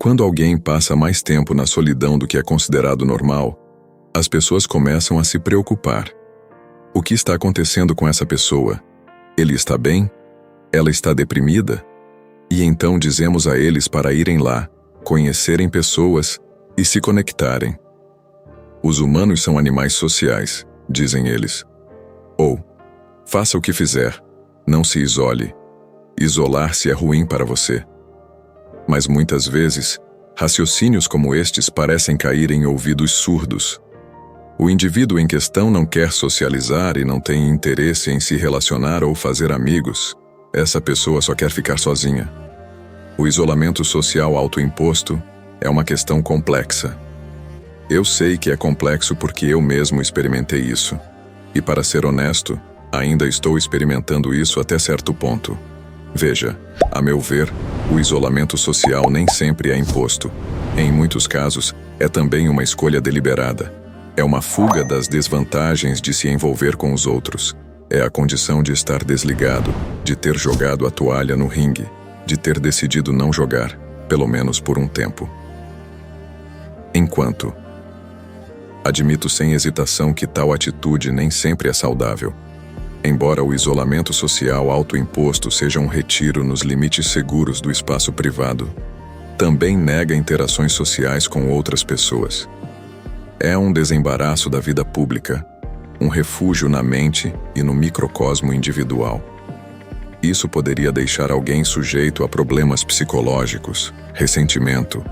Quando alguém passa mais tempo na solidão do que é considerado normal, as pessoas começam a se preocupar. O que está acontecendo com essa pessoa? Ele está bem? Ela está deprimida? E então dizemos a eles para irem lá, conhecerem pessoas e se conectarem. Os humanos são animais sociais, dizem eles. Ou, faça o que fizer, não se isole. Isolar-se é ruim para você. Mas muitas vezes, raciocínios como estes parecem cair em ouvidos surdos. O indivíduo em questão não quer socializar e não tem interesse em se relacionar ou fazer amigos. Essa pessoa só quer ficar sozinha. O isolamento social autoimposto é uma questão complexa. Eu sei que é complexo porque eu mesmo experimentei isso. E para ser honesto, ainda estou experimentando isso até certo ponto. Veja, a meu ver, o isolamento social nem sempre é imposto. Em muitos casos, é também uma escolha deliberada. É uma fuga das desvantagens de se envolver com os outros. É a condição de estar desligado, de ter jogado a toalha no ringue, de ter decidido não jogar, pelo menos por um tempo. Enquanto admito sem hesitação que tal atitude nem sempre é saudável. Embora o isolamento social autoimposto seja um retiro nos limites seguros do espaço privado, também nega interações sociais com outras pessoas. É um desembaraço da vida pública, um refúgio na mente e no microcosmo individual. Isso poderia deixar alguém sujeito a problemas psicológicos, ressentimento,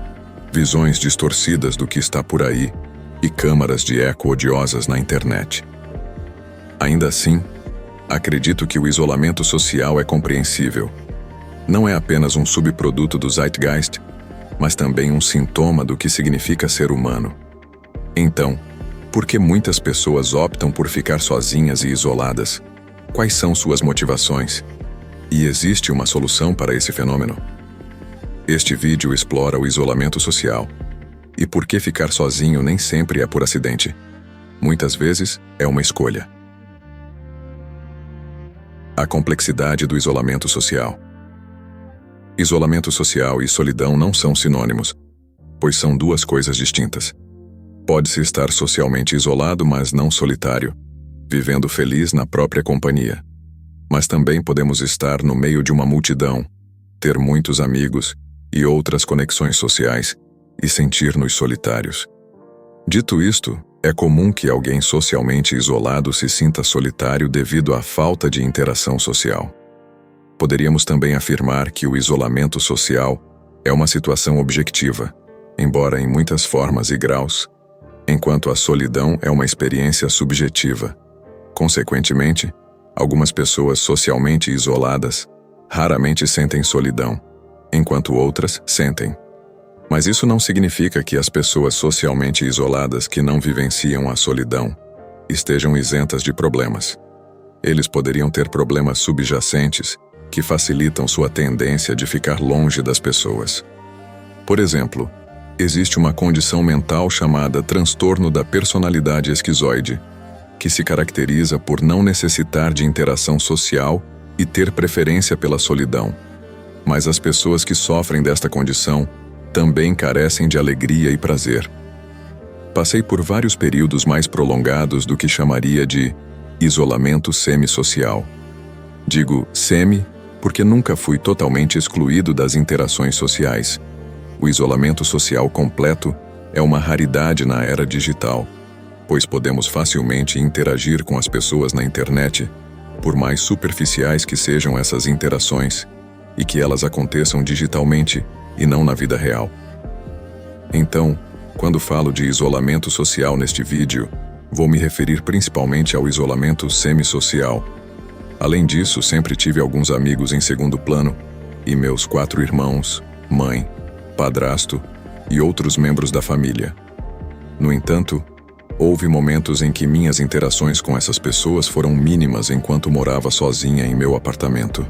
visões distorcidas do que está por aí e câmaras de eco odiosas na internet. Ainda assim, acredito que o isolamento social é compreensível. Não é apenas um subproduto do Zeitgeist, mas também um sintoma do que significa ser humano. Então, por que muitas pessoas optam por ficar sozinhas e isoladas? Quais são suas motivações? E existe uma solução para esse fenômeno? Este vídeo explora o isolamento social. E por que ficar sozinho nem sempre é por acidente. Muitas vezes é uma escolha. A complexidade do isolamento social. Isolamento social e solidão não são sinônimos, pois são duas coisas distintas. Pode-se estar socialmente isolado, mas não solitário, vivendo feliz na própria companhia. Mas também podemos estar no meio de uma multidão, ter muitos amigos e outras conexões sociais e sentir-nos solitários. Dito isto, é comum que alguém socialmente isolado se sinta solitário devido à falta de interação social. Poderíamos também afirmar que o isolamento social é uma situação objetiva, embora em muitas formas e graus, enquanto a solidão é uma experiência subjetiva. Consequentemente, algumas pessoas socialmente isoladas raramente sentem solidão, enquanto outras sentem. Mas isso não significa que as pessoas socialmente isoladas que não vivenciam a solidão estejam isentas de problemas. Eles poderiam ter problemas subjacentes que facilitam sua tendência de ficar longe das pessoas. Por exemplo, existe uma condição mental chamada transtorno da personalidade esquizoide, que se caracteriza por não necessitar de interação social e ter preferência pela solidão. Mas as pessoas que sofrem desta condição também carecem de alegria e prazer. Passei por vários períodos mais prolongados do que chamaria de isolamento semissocial. Digo semi porque nunca fui totalmente excluído das interações sociais. O isolamento social completo é uma raridade na era digital, pois podemos facilmente interagir com as pessoas na internet, por mais superficiais que sejam essas interações, e que elas aconteçam digitalmente e não na vida real. Então, quando falo de isolamento social neste vídeo, vou me referir principalmente ao isolamento semissocial. Além disso, sempre tive alguns amigos em segundo plano, e meus 4 irmãos, mãe, padrasto e outros membros da família. No entanto, houve momentos em que minhas interações com essas pessoas foram mínimas enquanto morava sozinha em meu apartamento.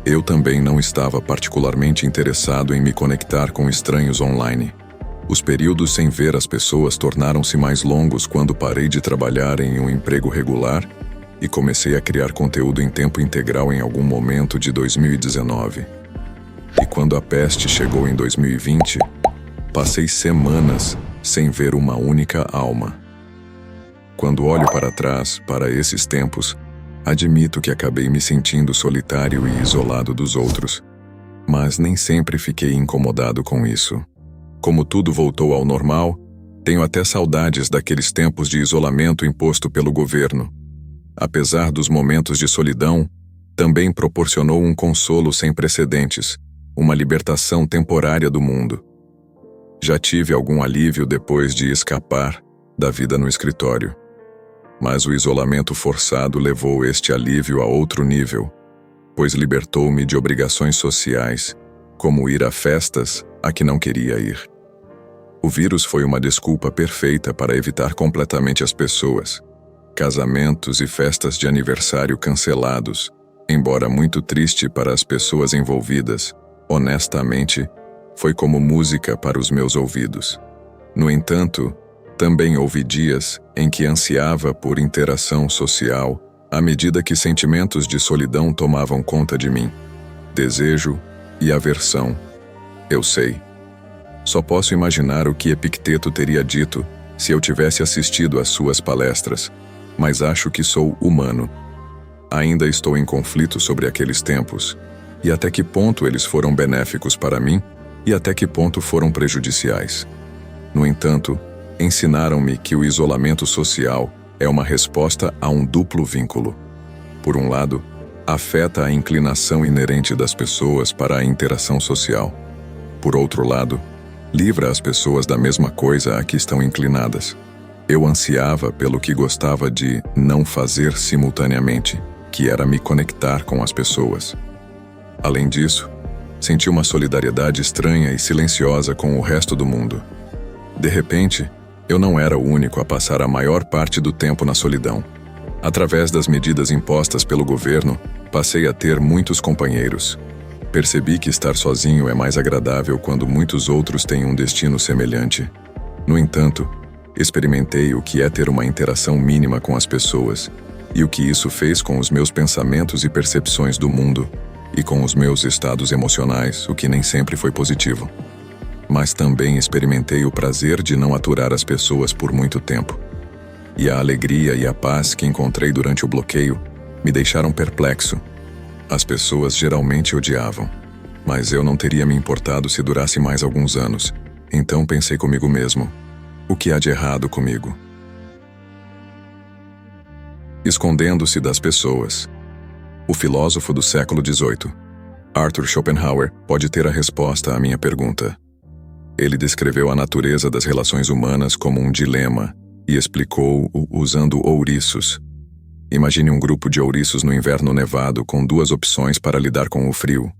Eu também não estava particularmente interessado em me conectar com estranhos online. Os períodos sem ver as pessoas tornaram-se mais longos quando parei de trabalhar em um emprego regular e comecei a criar conteúdo em tempo integral em algum momento de 2019. E quando a peste chegou em 2020, passei semanas sem ver uma única alma. Quando olho para trás, para esses tempos, admito que acabei me sentindo solitário e isolado dos outros. Mas nem sempre fiquei incomodado com isso. Como tudo voltou ao normal, tenho até saudades daqueles tempos de isolamento imposto pelo governo. Apesar dos momentos de solidão, também proporcionou um consolo sem precedentes, uma libertação temporária do mundo. Já tive algum alívio depois de escapar da vida no escritório. Mas o isolamento forçado levou este alívio a outro nível, pois libertou-me de obrigações sociais, como ir a festas a que não queria ir. O vírus foi uma desculpa perfeita para evitar completamente as pessoas. Casamentos e festas de aniversário cancelados, embora muito triste para as pessoas envolvidas, honestamente, foi como música para os meus ouvidos. No entanto, também houve dias em que ansiava por interação social à medida que sentimentos de solidão tomavam conta de mim. Desejo e aversão. Eu sei. Só posso imaginar o que Epicteto teria dito se eu tivesse assistido às suas palestras, mas acho que sou humano. Ainda estou em conflito sobre aqueles tempos, e até que ponto eles foram benéficos para mim e até que ponto foram prejudiciais. No entanto, ensinaram-me que o isolamento social é uma resposta a um duplo vínculo. Por um lado, afeta a inclinação inerente das pessoas para a interação social. Por outro lado, livra as pessoas da mesma coisa a que estão inclinadas. Eu ansiava pelo que gostava de não fazer simultaneamente, que era me conectar com as pessoas. Além disso, senti uma solidariedade estranha e silenciosa com o resto do mundo. De repente, eu não era o único a passar a maior parte do tempo na solidão. Através das medidas impostas pelo governo, passei a ter muitos companheiros. Percebi que estar sozinho é mais agradável quando muitos outros têm um destino semelhante. No entanto, experimentei o que é ter uma interação mínima com as pessoas, e o que isso fez com os meus pensamentos e percepções do mundo, e com os meus estados emocionais, o que nem sempre foi positivo. Mas também experimentei o prazer de não aturar as pessoas por muito tempo. E a alegria e a paz que encontrei durante o bloqueio me deixaram perplexo. As pessoas geralmente odiavam, mas eu não teria me importado se durasse mais alguns anos. Então pensei comigo mesmo: o que há de errado comigo? Escondendo-se das pessoas. O filósofo do século XVIII, Arthur Schopenhauer, pode ter a resposta à minha pergunta. Ele descreveu a natureza das relações humanas como um dilema e explicou-o usando ouriços. Imagine um grupo de ouriços no inverno nevado com duas opções para lidar com o frio.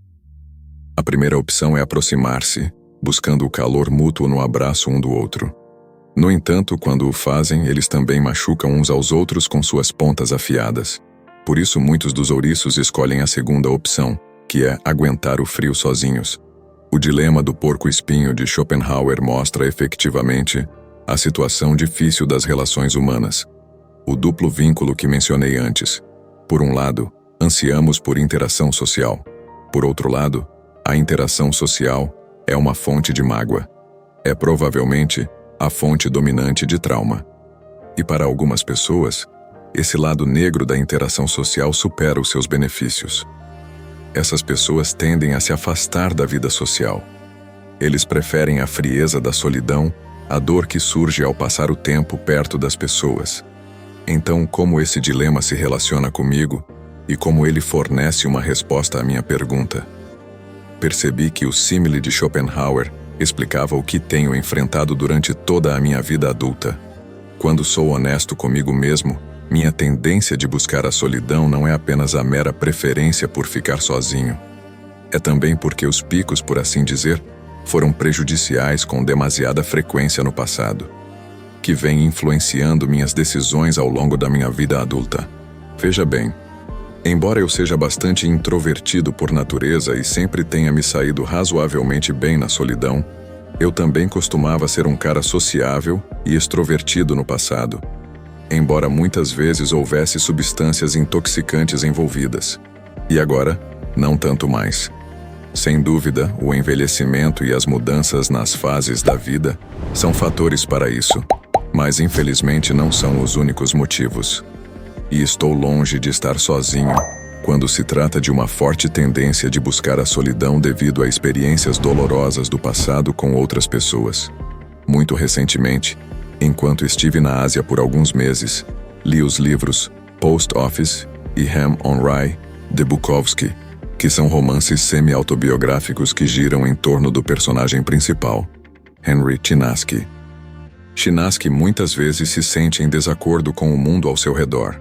A primeira opção é aproximar-se, buscando o calor mútuo no abraço um do outro. No entanto, quando o fazem, eles também machucam uns aos outros com suas pontas afiadas. Por isso, muitos dos ouriços escolhem a segunda opção, que é aguentar o frio sozinhos. O dilema do porco-espinho de Schopenhauer mostra efetivamente a situação difícil das relações humanas. O duplo vínculo que mencionei antes. Por um lado, ansiamos por interação social. Por outro lado, a interação social é uma fonte de mágoa. É provavelmente a fonte dominante de trauma. E para algumas pessoas, esse lado negro da interação social supera os seus benefícios. Essas pessoas tendem a se afastar da vida social. Eles preferem a frieza da solidão, a dor que surge ao passar o tempo perto das pessoas. Então, como esse dilema se relaciona comigo e como ele fornece uma resposta à minha pergunta? Percebi que o símile de Schopenhauer explicava o que tenho enfrentado durante toda a minha vida adulta. Quando sou honesto comigo mesmo, minha tendência de buscar a solidão não é apenas a mera preferência por ficar sozinho. É também porque os picos, por assim dizer, foram prejudiciais com demasiada frequência no passado, que vem influenciando minhas decisões ao longo da minha vida adulta. Veja bem, embora eu seja bastante introvertido por natureza e sempre tenha me saído razoavelmente bem na solidão, eu também costumava ser um cara sociável e extrovertido no passado, embora muitas vezes houvesse substâncias intoxicantes envolvidas. E agora, não tanto mais. Sem dúvida, o envelhecimento e as mudanças nas fases da vida são fatores para isso, mas infelizmente não são os únicos motivos. E estou longe de estar sozinho quando se trata de uma forte tendência de buscar a solidão devido a experiências dolorosas do passado com outras pessoas. Muito recentemente, enquanto estive na Ásia por alguns meses, li os livros Post Office e Ham on Rye, de Bukowski, que são romances semi-autobiográficos que giram em torno do personagem principal, Henry Chinaski. Chinaski muitas vezes se sente em desacordo com o mundo ao seu redor.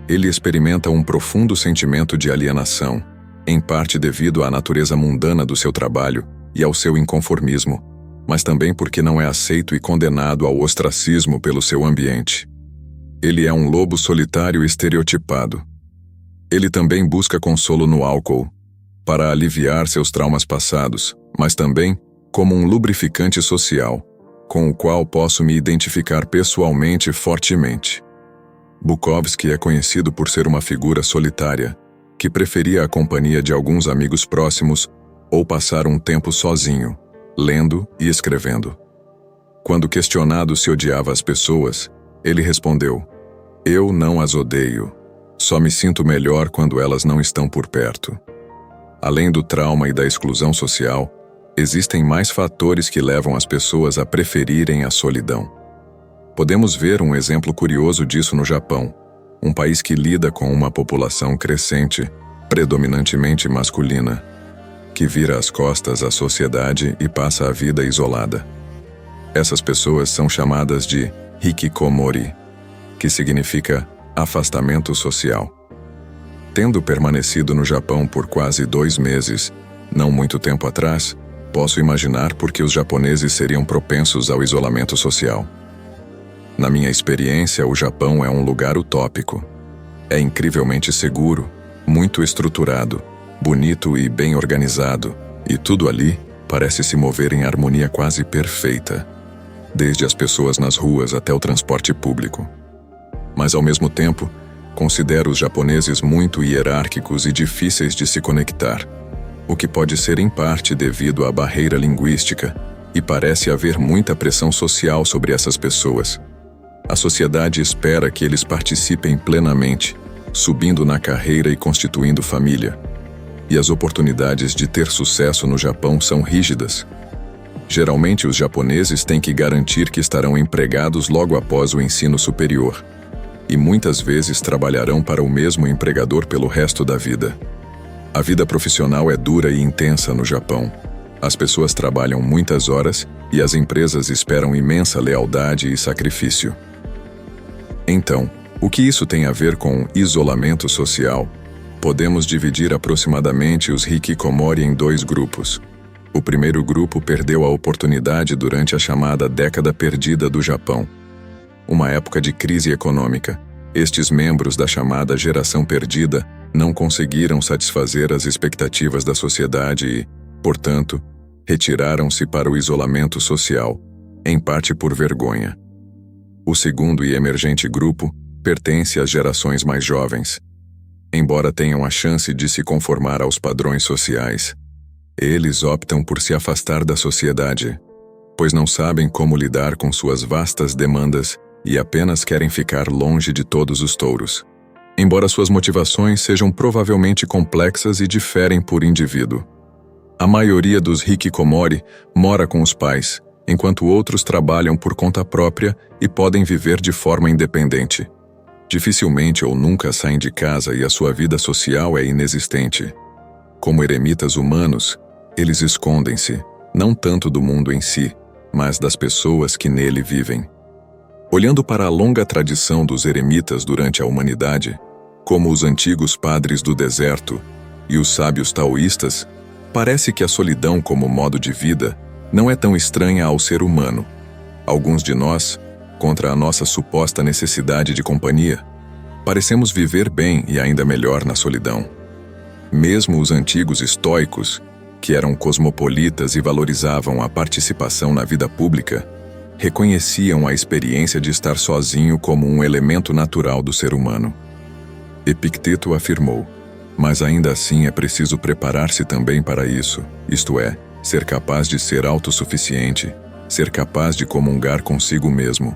Ele experimenta um profundo sentimento de alienação, em parte devido à natureza mundana do seu trabalho e ao seu inconformismo, mas também porque não é aceito e condenado ao ostracismo pelo seu ambiente. Ele é um lobo solitário estereotipado. Ele também busca consolo no álcool, para aliviar seus traumas passados, mas também como um lubrificante social, com o qual posso me identificar pessoalmente fortemente. Bukowski é conhecido por ser uma figura solitária, que preferia a companhia de alguns amigos próximos ou passar um tempo sozinho, lendo e escrevendo. Quando questionado se odiava as pessoas, ele respondeu: "Eu não as odeio. Só me sinto melhor quando elas não estão por perto." Além do trauma e da exclusão social, existem mais fatores que levam as pessoas a preferirem a solidão. Podemos ver um exemplo curioso disso no Japão, um país que lida com uma população crescente, predominantemente masculina, que vira as costas à sociedade e passa a vida isolada. Essas pessoas são chamadas de hikikomori, que significa afastamento social. Tendo permanecido no Japão por quase 2 meses, não muito tempo atrás, posso imaginar por que os japoneses seriam propensos ao isolamento social. Na minha experiência, o Japão é um lugar utópico. É incrivelmente seguro, muito estruturado, bonito e bem organizado, e tudo ali parece se mover em harmonia quase perfeita, desde as pessoas nas ruas até o transporte público. Mas, ao mesmo tempo, considero os japoneses muito hierárquicos e difíceis de se conectar, o que pode ser em parte devido à barreira linguística, e parece haver muita pressão social sobre essas pessoas. A sociedade espera que eles participem plenamente, subindo na carreira e constituindo família. E as oportunidades de ter sucesso no Japão são rígidas. Geralmente, os japoneses têm que garantir que estarão empregados logo após o ensino superior, e muitas vezes trabalharão para o mesmo empregador pelo resto da vida. A vida profissional é dura e intensa no Japão. As pessoas trabalham muitas horas e as empresas esperam imensa lealdade e sacrifício. Então, o que isso tem a ver com isolamento social? Podemos dividir aproximadamente os hikikomori em 2 grupos. O primeiro grupo perdeu a oportunidade durante a chamada década perdida do Japão, uma época de crise econômica. Estes membros da chamada geração perdida não conseguiram satisfazer as expectativas da sociedade e, portanto, retiraram-se para o isolamento social, em parte por vergonha. O segundo e emergente grupo pertence às gerações mais jovens. Embora tenham a chance de se conformar aos padrões sociais, eles optam por se afastar da sociedade, pois não sabem como lidar com suas vastas demandas e apenas querem ficar longe de todos os touros. Embora suas motivações sejam provavelmente complexas e diferem por indivíduo. A maioria dos hikikomori mora com os pais, enquanto outros trabalham por conta própria e podem viver de forma independente. Dificilmente ou nunca saem de casa e a sua vida social é inexistente. Como eremitas humanos, eles escondem-se, não tanto do mundo em si, mas das pessoas que nele vivem. Olhando para a longa tradição dos eremitas durante a humanidade, como os antigos padres do deserto e os sábios taoístas, parece que a solidão como modo de vida não é tão estranha ao ser humano. Alguns de nós, contra a nossa suposta necessidade de companhia, parecemos viver bem e ainda melhor na solidão. Mesmo os antigos estoicos, que eram cosmopolitas e valorizavam a participação na vida pública, reconheciam a experiência de estar sozinho como um elemento natural do ser humano. Epicteto afirmou: Mas ainda assim é preciso preparar-se também para isso, isto é, ser capaz de ser autossuficiente, ser capaz de comungar consigo mesmo.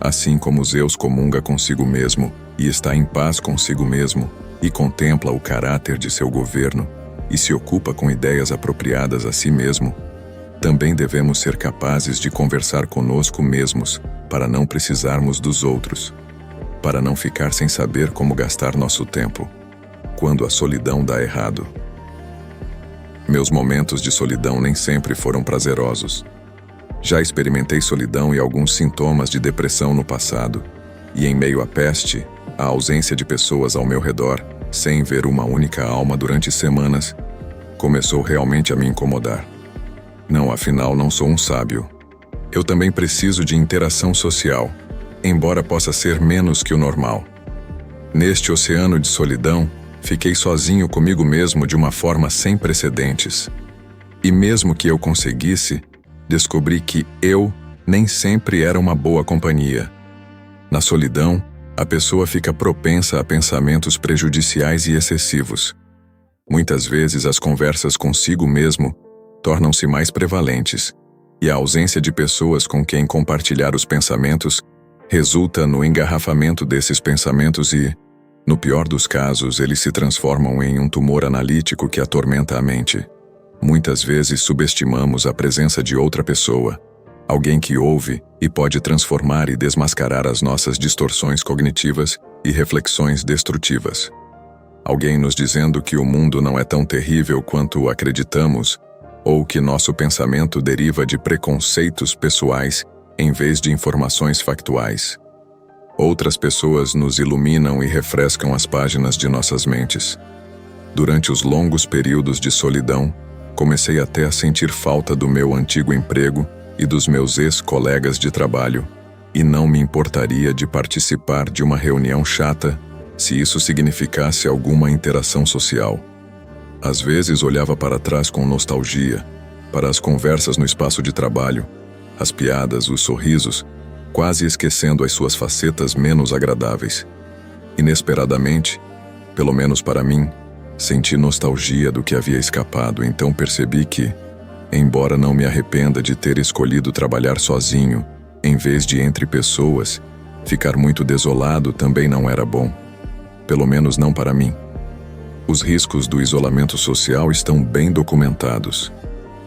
Assim como Zeus comunga consigo mesmo, e está em paz consigo mesmo, e contempla o caráter de seu governo, e se ocupa com ideias apropriadas a si mesmo, também devemos ser capazes de conversar conosco mesmos, para não precisarmos dos outros, para não ficar sem saber como gastar nosso tempo, quando a solidão dá errado. Meus momentos de solidão nem sempre foram prazerosos. Já experimentei solidão e alguns sintomas de depressão no passado, e em meio à peste, a ausência de pessoas ao meu redor, sem ver uma única alma durante semanas, começou realmente a me incomodar. Não, afinal, não sou um sábio. Eu também preciso de interação social, embora possa ser menos que o normal. Neste oceano de solidão, fiquei sozinho comigo mesmo de uma forma sem precedentes. E mesmo que eu conseguisse, descobri que eu nem sempre era uma boa companhia. Na solidão, a pessoa fica propensa a pensamentos prejudiciais e excessivos. Muitas vezes as conversas consigo mesmo tornam-se mais prevalentes, e a ausência de pessoas com quem compartilhar os pensamentos resulta no engarrafamento desses pensamentos e, no pior dos casos, eles se transformam em um tumor analítico que atormenta a mente. Muitas vezes subestimamos a presença de outra pessoa, alguém que ouve e pode transformar e desmascarar as nossas distorções cognitivas e reflexões destrutivas. Alguém nos dizendo que o mundo não é tão terrível quanto acreditamos, ou que nosso pensamento deriva de preconceitos pessoais em vez de informações factuais. Outras pessoas nos iluminam e refrescam as páginas de nossas mentes. Durante os longos períodos de solidão, comecei até a sentir falta do meu antigo emprego e dos meus ex-colegas de trabalho, e não me importaria de participar de uma reunião chata se isso significasse alguma interação social. Às vezes olhava para trás com nostalgia, para as conversas no espaço de trabalho, as piadas, os sorrisos, quase esquecendo as suas facetas menos agradáveis. Inesperadamente, pelo menos para mim, senti nostalgia do que havia escapado, então percebi que, embora não me arrependa de ter escolhido trabalhar sozinho, em vez de entre pessoas, ficar muito desolado também não era bom. Pelo menos não para mim. Os riscos do isolamento social estão bem documentados.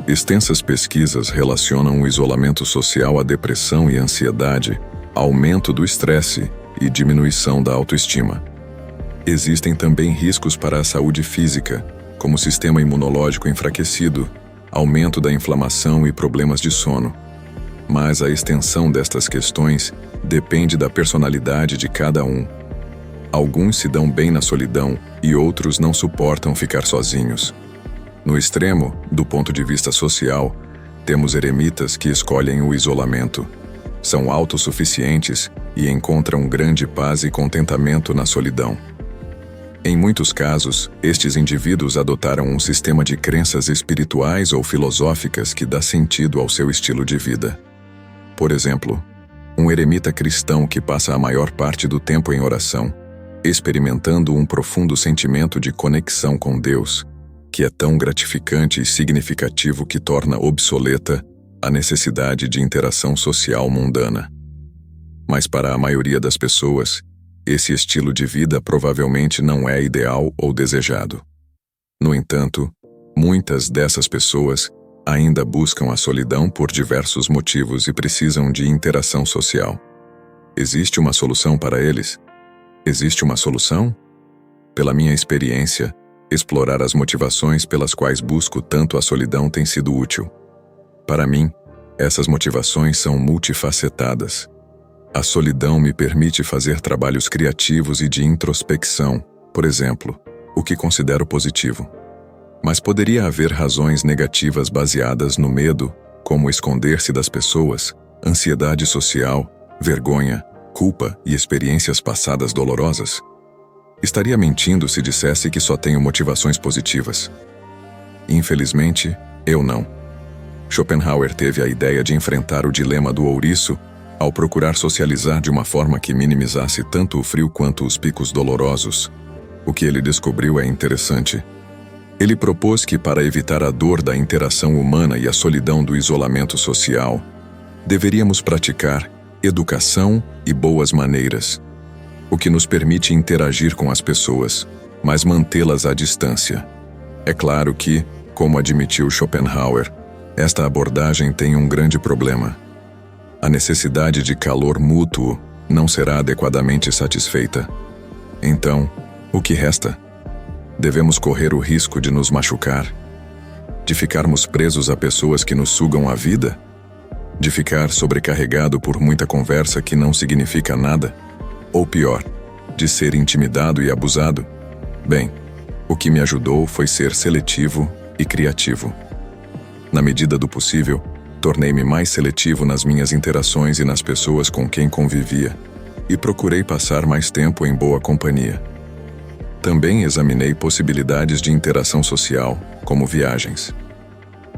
Extensas pesquisas relacionam o isolamento social à depressão e ansiedade, aumento do estresse e diminuição da autoestima. Existem também riscos para a saúde física, como sistema imunológico enfraquecido, aumento da inflamação e problemas de sono. Mas a extensão destas questões depende da personalidade de cada um. Alguns se dão bem na solidão e outros não suportam ficar sozinhos. No extremo, do ponto de vista social, temos eremitas que escolhem o isolamento. São autossuficientes e encontram grande paz e contentamento na solidão. Em muitos casos, estes indivíduos adotaram um sistema de crenças espirituais ou filosóficas que dá sentido ao seu estilo de vida. Por exemplo, um eremita cristão que passa a maior parte do tempo em oração, experimentando um profundo sentimento de conexão com Deus, que é tão gratificante e significativo que torna obsoleta a necessidade de interação social mundana. Mas para a maioria das pessoas, esse estilo de vida provavelmente não é ideal ou desejado. No entanto, muitas dessas pessoas ainda buscam a solidão por diversos motivos e precisam de interação social. Existe uma solução para eles? Existe uma solução? Pela minha experiência, explorar as motivações pelas quais busco tanto a solidão tem sido útil. Para mim, essas motivações são multifacetadas. A solidão me permite fazer trabalhos criativos e de introspecção, por exemplo, o que considero positivo. Mas poderia haver razões negativas baseadas no medo, como esconder-se das pessoas, ansiedade social, vergonha, culpa e experiências passadas dolorosas? Estaria mentindo se dissesse que só tenho motivações positivas. Infelizmente, eu não. Schopenhauer teve a ideia de enfrentar o dilema do ouriço ao procurar socializar de uma forma que minimizasse tanto o frio quanto os picos dolorosos. O que ele descobriu é interessante. Ele propôs que, para evitar a dor da interação humana e a solidão do isolamento social, deveríamos praticar educação e boas maneiras, o que nos permite interagir com as pessoas, mas mantê-las à distância. É claro que, como admitiu Schopenhauer, esta abordagem tem um grande problema. A necessidade de calor mútuo não será adequadamente satisfeita. Então, o que resta? Devemos correr o risco de nos machucar? De ficarmos presos a pessoas que nos sugam a vida? De ficar sobrecarregado por muita conversa que não significa nada? Ou pior, de ser intimidado e abusado? Bem, o que me ajudou foi ser seletivo e criativo. Na medida do possível, tornei-me mais seletivo nas minhas interações e nas pessoas com quem convivia, e procurei passar mais tempo em boa companhia. Também examinei possibilidades de interação social, como viagens.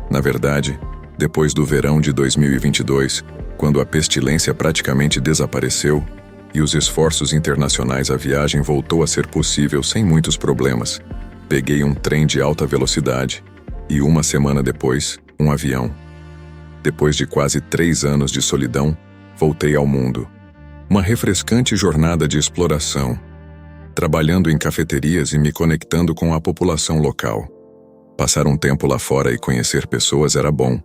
Na verdade, depois do verão de 2022, quando a pestilência praticamente desapareceu e os esforços internacionais, a viagem voltou a ser possível sem muitos problemas, peguei um trem de alta velocidade e, uma semana depois, um avião. Depois de quase 3 anos de solidão, voltei ao mundo. Uma refrescante jornada de exploração, trabalhando em cafeterias e me conectando com a população local. Passar um tempo lá fora e conhecer pessoas era bom.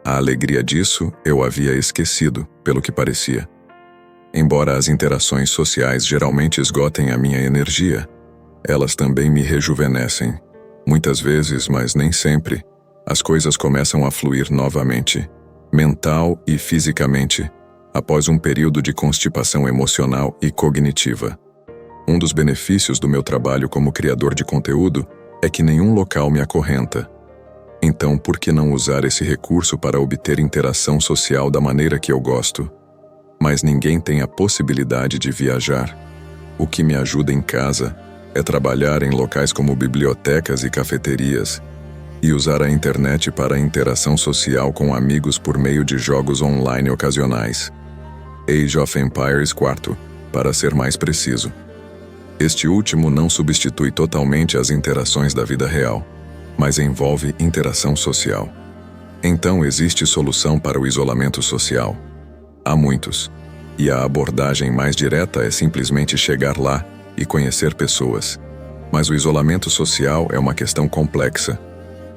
A alegria disso eu havia esquecido, pelo que parecia. Embora as interações sociais geralmente esgotem a minha energia, elas também me rejuvenescem. Muitas vezes, mas nem sempre, as coisas começam a fluir novamente, mental e fisicamente, após um período de constipação emocional e cognitiva. Um dos benefícios do meu trabalho como criador de conteúdo é que nenhum local me acorrenta. Então, por que não usar esse recurso para obter interação social da maneira que eu gosto? Mas ninguém tem a possibilidade de viajar. O que me ajuda em casa é trabalhar em locais como bibliotecas e cafeterias, e usar a internet para a interação social com amigos por meio de jogos online ocasionais. Age of Empires IV, para ser mais preciso. Este último não substitui totalmente as interações da vida real, mas envolve interação social. Então existe solução para o isolamento social? Há muitos. E a abordagem mais direta é simplesmente chegar lá e conhecer pessoas. Mas o isolamento social é uma questão complexa.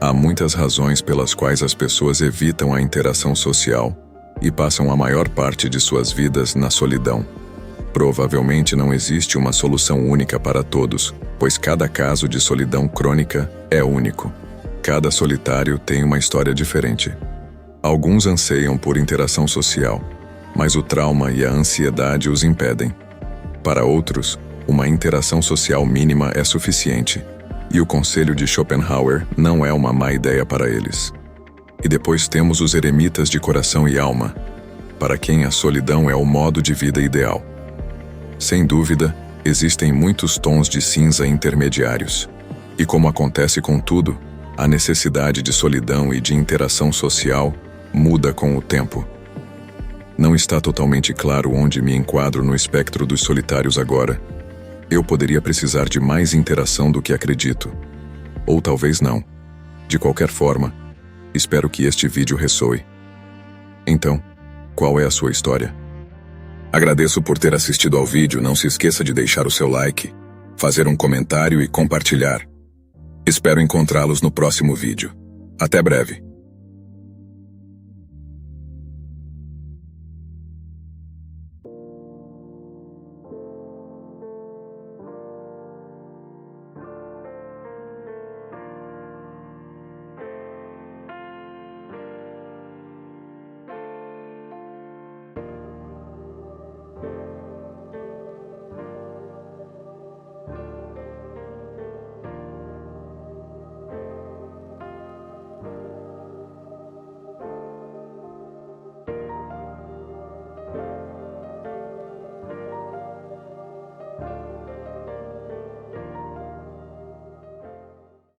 Há muitas razões pelas quais as pessoas evitam a interação social e passam a maior parte de suas vidas na solidão. Provavelmente não existe uma solução única para todos, pois cada caso de solidão crônica é único. Cada solitário tem uma história diferente. Alguns anseiam por interação social, mas o trauma e a ansiedade os impedem. Para outros, uma interação social mínima é suficiente, e o conselho de Schopenhauer não é uma má ideia para eles. E depois temos os eremitas de coração e alma, para quem a solidão é o modo de vida ideal. Sem dúvida, existem muitos tons de cinza intermediários, e como acontece com tudo, a necessidade de solidão e de interação social muda com o tempo. Não está totalmente claro onde me enquadro no espectro dos solitários agora. Eu poderia precisar de mais interação do que acredito. Ou talvez não. De qualquer forma, espero que este vídeo ressoe. Então, qual é a sua história? Agradeço por ter assistido ao vídeo. Não se esqueça de deixar o seu like, fazer um comentário e compartilhar. Espero encontrá-los no próximo vídeo. Até breve.